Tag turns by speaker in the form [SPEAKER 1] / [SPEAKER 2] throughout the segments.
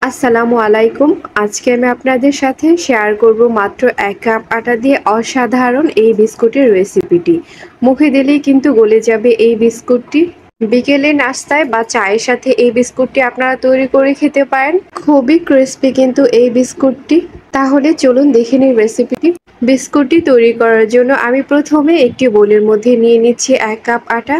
[SPEAKER 1] আসসালামু আলাইকুম। আজকে আমি আপনাদের সাথে শেয়ার করব মাত্র ১ কাপ আটা দিয়ে অসাধারণ এই বিস্কুটের রেসিপিটি। মুখে দিলেই কিন্তু গলে যাবে এই বিস্কুটটি। বিকেলে নাস্তায় বা চায়ের সাথে এই বিস্কুটটি আপনারা তৈরি করে খেতে পারেন। খুবই ক্রিস্পি কিন্তু এই বিস্কুটটি। তাহলে চলুন দেখে নিই রেসিপিটি। বিস্কুটটি তৈরি করার জন্য আমি প্রথমে একটি বোলের মধ্যে নিয়ে নিচ্ছি ১ কাপ আটা।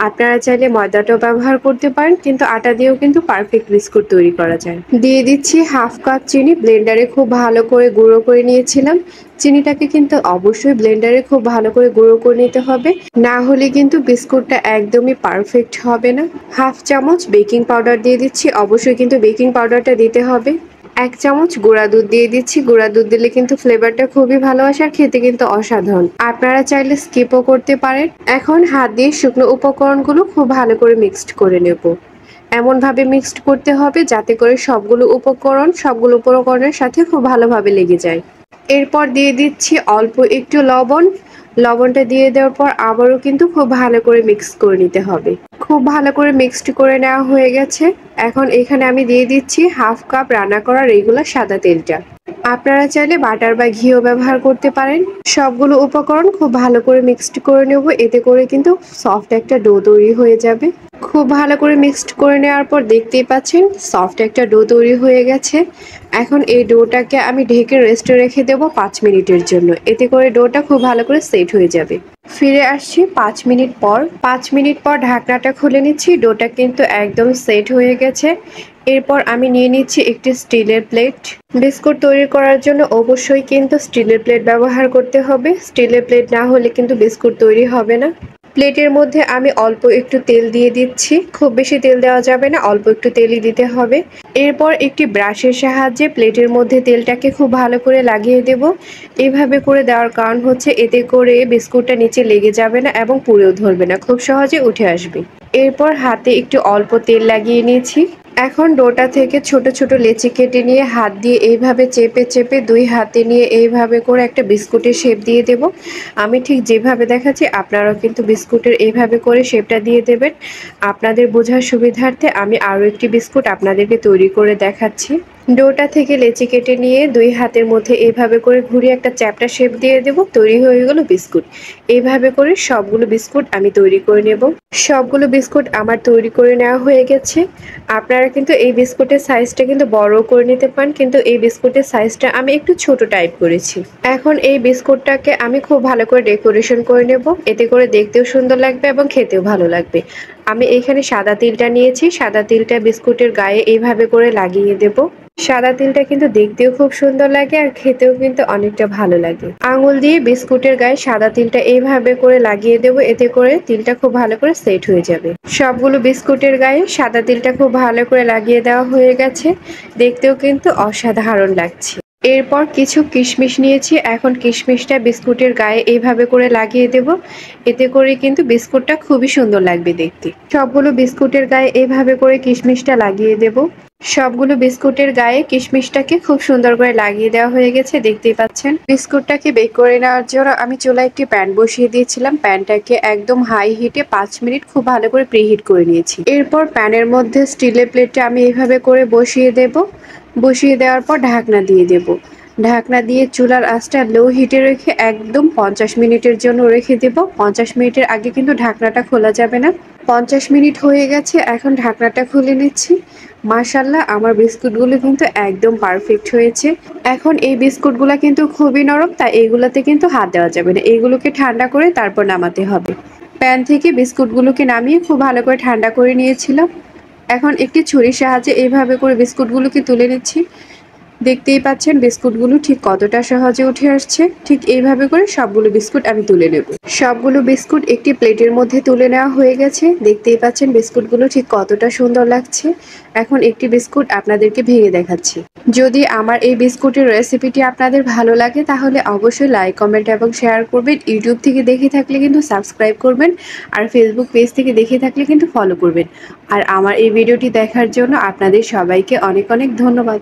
[SPEAKER 1] আপনারা চাইলে ময়দাটাও ব্যবহার করতে পারেন, কিন্তু আটা দিয়েও কিন্তু পারফেক্ট বিস্কুট তৈরি করা যায়। দিয়ে দিচ্ছি হাফ কাপ চিনি, ব্লেন্ডারে খুব ভালো করে গুঁড়ো করে নিয়েছিলাম। চিনিটাকে কিন্তু অবশ্যই ব্লেন্ডারে খুব ভালো করে গুঁড়ো করে নিতে হবে, না হলে কিন্তু বিস্কুটটা একদমই পারফেক্ট হবে না। হাফ চামচ বেকিং পাউডার দিয়ে দিচ্ছি, অবশ্যই কিন্তু বেকিং পাউডারটা দিতে হবে। ১ চামচ গুঁড়া দুধ দিয়ে দিচ্ছি, গুঁড়া দুধ দিলে কিন্তু ফ্লেভারটা খুবই ভালো আসে আর খেতে কিন্তু অসাধারণ। আপনারা চাইলে স্কিপও করতে পারেন। এখন হাত দিয়ে শুকনো উপকরণগুলো খুব ভালো করে মিক্সড করে নেব। এমনভাবে মিক্সড করতে হবে যাতে করে সবগুলো উপকরণের সাথে খুব ভালোভাবে লেগে যায়। এরপর দিয়ে দিচ্ছি অল্প একটু লবণ। লবণটা দিয়ে দেওয়ার পর আবারও কিন্তু খুব ভালো করে মিক্স করে নিতে হবে। খুব ভালো করে মিক্সড করে নেওয়া হয়ে গেছে। এখন এখানে আমি দিয়ে দিচ্ছি হাফ কাপ রান্না করা রেগুলার সাদা তেলটা। আপনারা চাইলে বাটার বা ঘিও ব্যবহার করতে পারেন। সবগুলো উপকরণ খুব ভালো করে মিক্সড করে নেব, এতে করে কিন্তু সফট একটা ডো তৈরি হয়ে যাবে। খুব ভালো করে মিক্সড করে নেওয়ার পর দেখতেই পাচ্ছেন সফট একটা ডো তৈরি হয়ে গেছে। এখন এই ডোটাকে আমি ঢেকে রেস্টে রেখে দেবো ৫ মিনিটের জন্য, এতে করে ডোটা খুব ভালো করে সেট হয়ে যাবে। ফিরে আসছি ৫ মিনিট পর। ৫ মিনিট পর ঢাকনাটা খুলে নিচ্ছি। ডোটা কিন্তু একদম সেট হয়ে গেছে। এরপর আমি নিয়ে নিচ্ছি একটি স্টিলের প্লেট। বিস্কুট তৈরি করার জন্য অবশ্যই কিন্তু স্টিলের প্লেট ব্যবহার করতে হবে। স্টিলের প্লেট না হলে কিন্তু বিস্কুট তৈরি হবে না। প্লেটের মধ্যে আমি অল্প একটু তেল দিয়ে দিচ্ছি। খুব বেশি তেল দেওয়া যাবে না, অল্প একটু তেলই দিতে হবে। এরপর একটি ব্রাশের সাহায্যে প্লেটের মধ্যে তেলটাকে খুব ভালো করে লাগিয়ে দেব। এইভাবে করে দেওয়ার কারণ হচ্ছে এতে করে বিস্কুটটা নিচে লেগে যাবে না এবং পুড়েও ধরবে না, খুব সহজে উঠে আসবে। এরপর হাতে একটু অল্প তেল লাগিয়ে নিয়েছি। এখন ডোটা থেকে ছোট ছোট লেচি কেটে নিয়ে হাত দিয়ে এইভাবে চেপে চেপে ২ হাতে নিয়ে এইভাবে করে একটা বিস্কুটের শেপ দিয়ে দেব। আমি ঠিক যেভাবে দেখাচ্ছি আপনারাও কিন্তু বিস্কুটের এইভাবে করে শেপটা দিয়ে দেবেন। আপনাদের বোঝার সুবিধার্থে আমি আরও একটি বিস্কুট আপনাদেরকে তৈরি করে দেখাচ্ছি। ডোটা থেকে লেচি কেটে নিয়ে ২ হাতের মধ্যে এইভাবে করে ঘুরিয়ে একটা চ্যাপ্টা শেপ দিয়ে দেব। তৈরি হয়ে গেল বিস্কুট। এইভাবে করে সবগুলো বিস্কুট আমি তৈরি করে নেব। সবগুলো বিস্কুট আমার তৈরি করে নেওয়া হয়ে গেছে। আপনারা কিন্তু এই বিস্কুটের সাইজটা কিন্তু বড় করে নিতে পারেন, কিন্তু এই বিস্কুটের সাইজটা আমি একটু ছোট টাইপ করেছি। এখন এই বিস্কুটটাকে আমি খুব ভালো করে ডেকোরেশন করে নেব, এতে করে দেখতেও সুন্দর লাগবে এবং খেতেও ভালো লাগবে। আমি এখানে সাদা তিলটা নিয়েছি। সাদা তিলটা বিস্কুটের গায়ে এইভাবে করে লাগিয়ে দেব। সাদা তিলটা কিন্তু দেখতেও খুব সুন্দর লাগে আর খেতেও কিন্তু অনেকটা ভালো লাগে। আঙুল দিয়ে বিস্কুটের গায়ে সাদা তিলটা এইভাবে করে লাগিয়ে দেব, এতে করে তিলটা খুব ভালো করে সেট হয়ে যাবে। সবগুলো বিস্কুটের গায়ে সাদা তিলটা খুব ভালো করে লাগিয়ে দেওয়া হয়ে গেছে। দেখতেও কিন্তু অসাধারণ লাগছে। এরপর কিছু কিশমিশ নিয়েছি। এখন কিশমিশটা বিস্কুটের গায়ে এইভাবে করে লাগিয়ে দেব, এতে করে কিন্তু বিস্কুটটা খুবই সুন্দর লাগবে দেখতে। সবগুলো বিস্কুটের গায়ে এইভাবে করে কিশমিশটা লাগিয়ে দেব। সবগুলো বিস্কুটের গায়ে কিশমিশটাকে খুব সুন্দর করে লাগিয়ে দেওয়া হয়ে গেছে, দেখতেই পাচ্ছেন। বিস্কুটটাকে বেক করে নেওয়ার জন্য আমি চুলায় একটি প্যান বসিয়ে দিয়েছিলাম। প্যানটাকে একদম হাই হিটে ৫ মিনিট খুব ভালো করে প্রিহিট করে নিয়েছি। এরপর প্যানের মধ্যে স্টিলের প্লেটটা আমি এইভাবে করে বসিয়ে দেব। বসিয়ে দেওয়ার পর ঢাকনা দিয়ে দেব। ঢাকনা দিয়ে চুলার আঁচটা লো হিটে রেখে একদম ৫০ মিনিটের জন্য রেখে দেব। ৫০ মিনিটের আগে কিন্তু ঢাকনাটা খোলা যাবে না। ৫০ মিনিট হয়ে গেছে, এখন ঢাকনাটা খুলে নিচ্ছি। মাশাআল্লাহ, আমার বিস্কুটগুলো কিন্তু একদম পারফেক্ট হয়েছে। এখন এই বিস্কুটগুলো কিন্তু খুবই নরম, তাই এগুলোতে কিন্তু হাত দেওয়া যাবে না। এগুলোকে ঠান্ডা করে তারপর নামাতে হবে। প্যান থেকে বিস্কুটগুলোকে নামিয়ে খুব ভালো করে ঠান্ডা করে নিয়েছিলাম। এখন একটি ছুরির সাহায্যে এইভাবে করে বিস্কুটগুলোকে তুলে নিচ্ছি। দেখতেই পাচ্ছেন বিস্কুটগুলো ঠিক কতটা সহজে উঠে আসছে। ঠিক এইভাবে করে সবগুলো বিস্কুট আমি তুলে নেব। সবগুলো বিস্কুট একটি প্লেটের মধ্যে তুলে নেওয়া হয়ে গেছে। দেখতেই পাচ্ছেন বিস্কুটগুলো ঠিক কতটা সুন্দর লাগছে। এখন একটি বিস্কুট আপনাদেরকে ভেঙে দেখাচ্ছি। যদি আমার এই বিস্কুটের রেসিপিটি আপনাদের ভালো লাগে তাহলে অবশ্যই লাইক, কমেন্ট এবং শেয়ার করবেন। ইউটিউব থেকে দেখে থাকলে কিন্তু সাবস্ক্রাইব করবেন, আর ফেসবুক পেজ থেকে দেখে থাকলে কিন্তু ফলো করবেন। আর আমার এই ভিডিওটি দেখার জন্য আপনাদের সবাইকে অনেক অনেক ধন্যবাদ।